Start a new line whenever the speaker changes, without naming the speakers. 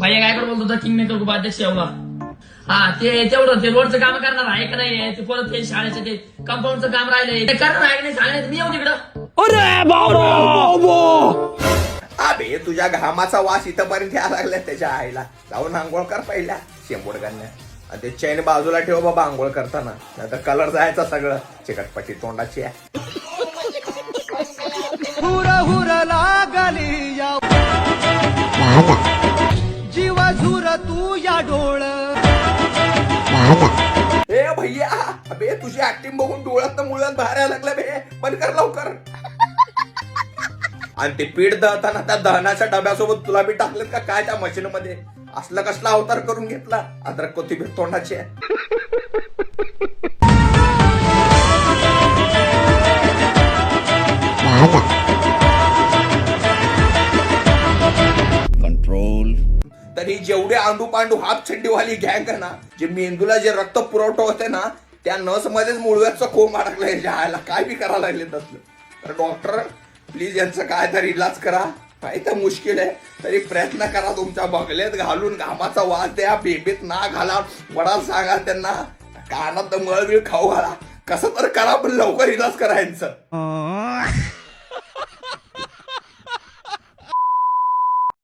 भैया काय बोलतो होता किंग मेकर उपाध्यक्ष एवढा. हा ते तेवढं ते रोडचं काम करणार आहे का नाही, ते परत ते शाळेचं ते कंपाऊंडचं काम राहिलंय ते करणार आहे नाही सांगण्यात मी येऊ तिकडं.
अरे बाबा
अबे तुझ्या घामाचा वास इथंपर्यंत यायला लागला त्याच्या आईला. जाऊन आंघोळ कर पहिल्या शेंबूडगांना. आणि ते चैन बाजूला ठेव बाबा आंघोळ करताना, नाहीतर कलर जायचा सगळं चिकटपट्टी तोंडाची आहे.
जीवा झुर तू या डोळ.
ए भैया अबे तुझी ऍक्टिंग बघून डोळ्यात मुळ्यात बाहेर यायला लागलं बे. बंद कर लवकर. आणि ते पीठ दळताना त्या दहनाच्या डब्यासोबत तुला बी टाकलं का काय त्या मशीन मध्ये? असलं कसला अवतार करून घेतला अद्रक कोथिंबीर तोंडाची आहे.
कंट्रोल.
तरी जेवढे आंडू पांडू हाफ छंडीवाली गँग आहे ना, जे मेंदूला जे रक्त पुरवठा होते ना, त्या नस मध्येच मुळव्याचा कोंब अडकलाय जायला. काय बी करायला लागले तसलं. तर डॉक्टर प्लीज यांचं काय तरी इलाज करा. काही तर मुश्किल आहे, तरी प्रयत्न करा. तुमच्या बगलेत घालून घामाचा वास द्या, बेबीत ना घाला, वडा सांगा त्यांना, कानात मळबीळ खाऊ घाला, कसं तर करा पण लवकर इलाज करा यांचं.